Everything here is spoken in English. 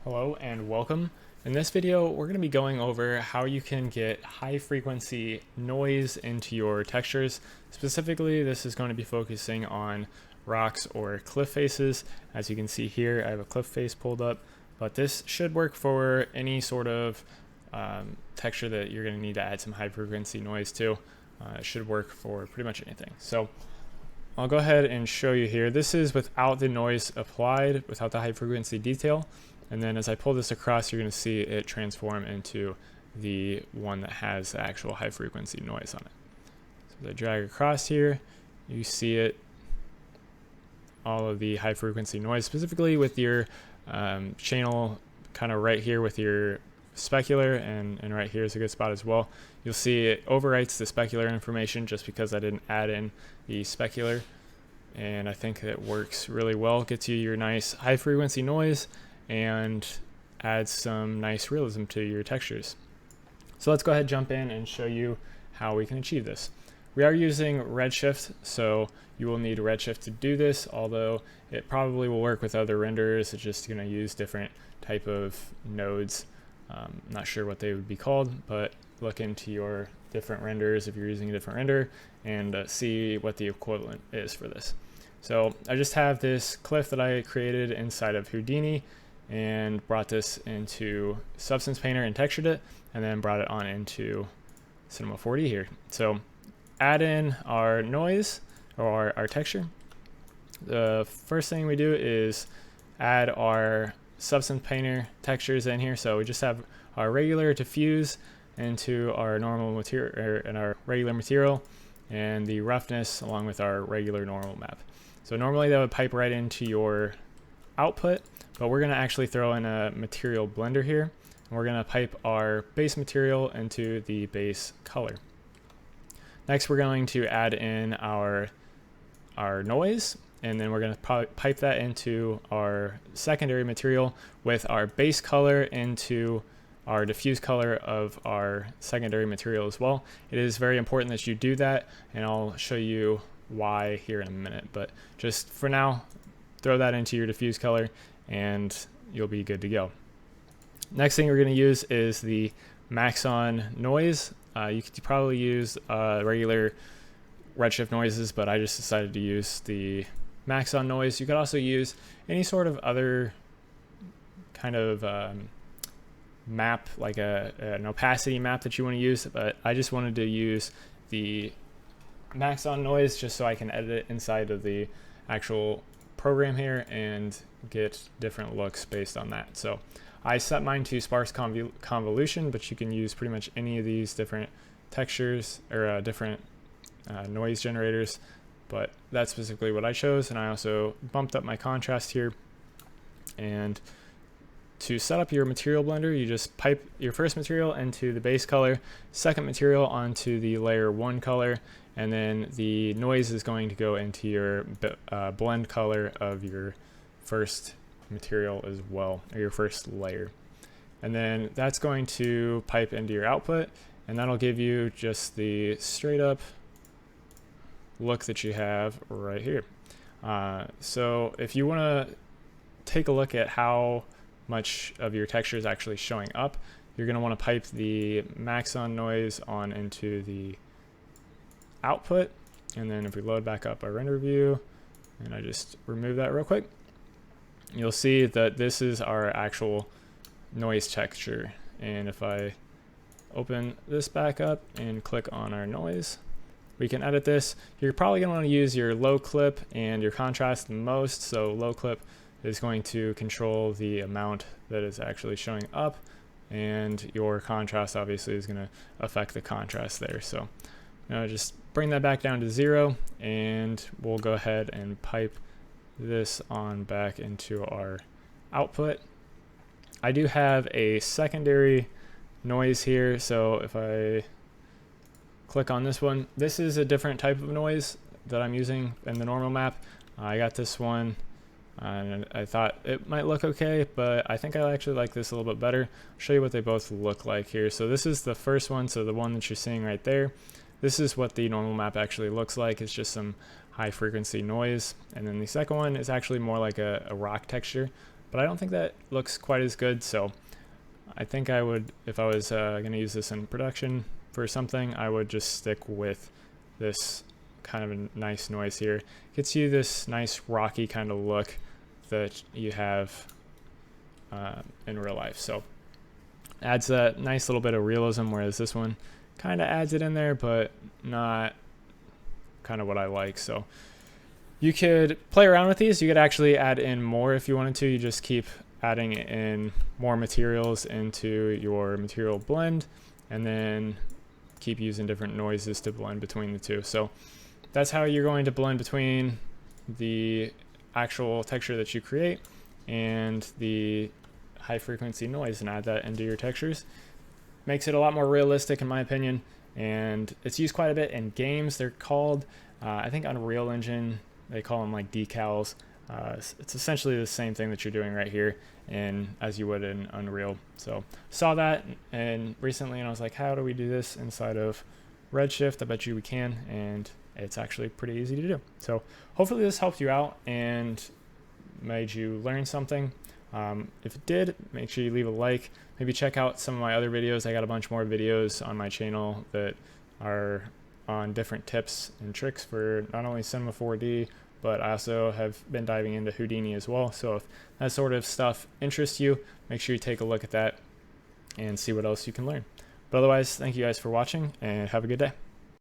Hello and welcome. In this video, we're going to be going over how you can get high frequency noise into your textures. Specifically, this is going to be focusing on rocks or cliff faces. As you can see here, I have a cliff face pulled up, but this should work for any sort of texture that you're going to need to add some high frequency noise to. It should work for pretty much anything. So I'll go ahead and show you here. This is without the noise applied, without the high frequency detail. And then as I pull this across, you're going to see it transform into the one that has the actual high frequency noise on it. So as I drag across here, you see it, all of the high frequency noise, specifically with your channel kind of right here with your specular, and right here is a good spot as well. You'll see it overwrites the specular information just because I didn't add in the specular. And I think it works really well, gets you your nice high frequency noise and adds some nice realism to your textures. So let's go ahead and jump in and show you how we can achieve this. We are using Redshift, so you will need Redshift to do this, although it probably will work with other renderers. It's just going to use different type of nodes. Not sure what they would be called, but look into your different renders if you're using a different render and see what the equivalent is for this. So I just have this cliff that I created inside of Houdini and brought this into Substance Painter and textured it, and then brought it on into Cinema 4D here. So add in our noise or our texture. The first thing we do is add our Substance Painter textures in here. So we just have our regular diffuse into our normal material and our regular material, and the roughness along with our regular normal map. So normally that would pipe right into your output, but we're going to actually throw in a material blender here, and we're going to pipe our base material into the base color. Next, we're going to add in our noise, and then we're going to pipe that into our secondary material with our base color into our diffuse color of our secondary material as well. It is very important that you do that, and I'll show you why here in a minute, but just for now, throw that into your diffuse color and you'll be good to go. Next thing we're going to use is the max on noise. You could probably use regular Redshift noises, but I just decided to use the max on noise. You could also use any sort of other kind of map, like an opacity map that you want to use, but I just wanted to use the max on noise just so I can edit it inside of the actual program here and get different looks based on that. So I set mine to sparse convolution, but you can use pretty much any of these different textures or different noise generators, but that's specifically what I chose. And I also bumped up my contrast here. And to set up your material blender, you just pipe your first material into the base color, second material onto the layer 1 color, and then the noise is going to go into your blend color of your first material as well, or your first layer. And then that's going to pipe into your output, and that'll give you just the straight up look that you have right here. So if you want to take a look at how much of your texture is actually showing up, you're going to want to pipe the max on noise on into the output. And then if we load back up our render view, and I just remove that real quick, you'll see that this is our actual noise texture. And if I open this back up and click on our noise, we can edit this. You're probably going to want to use your low clip and your contrast the most. So low clip is going to control the amount that is actually showing up, and your contrast obviously is going to affect the contrast there. So just bring that back down to 0, and we'll go ahead and pipe this on back into our output. I do have a secondary noise here, so if I click on this one, this is a different type of noise that I'm using in the normal map. I got this one and I thought it might look okay, but I think I actually like this a little bit better. I'll show you what they both look like here. So this is the first one, so the one that you're seeing right there. This is what the normal map actually looks like. It's just some high frequency noise. And then the second one is actually more like a rock texture. but I don't think that looks quite as good. So I think I would, if I was going to use this in production for something, I would just stick with this kind of a nice noise here. Gets you this nice rocky kind of look that you have in real life. So adds that nice little bit of realism, whereas this one kind of adds it in there, but not kind of what I like. So you could play around with these. You could actually add in more if you wanted to. You just keep adding in more materials into your material blend, and then keep using different noises to blend between the two. So that's how you're going to blend between the actual texture that you create and the high frequency noise, and add that into your textures. Makes it a lot more realistic in my opinion, and it's used quite a bit in games. They're called, I think Unreal Engine, they call them like decals. It's essentially the same thing that you're doing right here as you would in Unreal. So saw that and recently, and I was like, how do we do this inside of Redshift? I bet you we can, and it's actually pretty easy to do. So hopefully this helped you out and made you learn something. If it did, make sure you leave a like. Maybe check out some of my other videos. I got a bunch more videos on my channel that are on different tips and tricks for not only Cinema 4D, but I also have been diving into Houdini as well. So if that sort of stuff interests you, make sure you take a look at that and see what else you can learn. But otherwise, thank you guys for watching, and have a good day.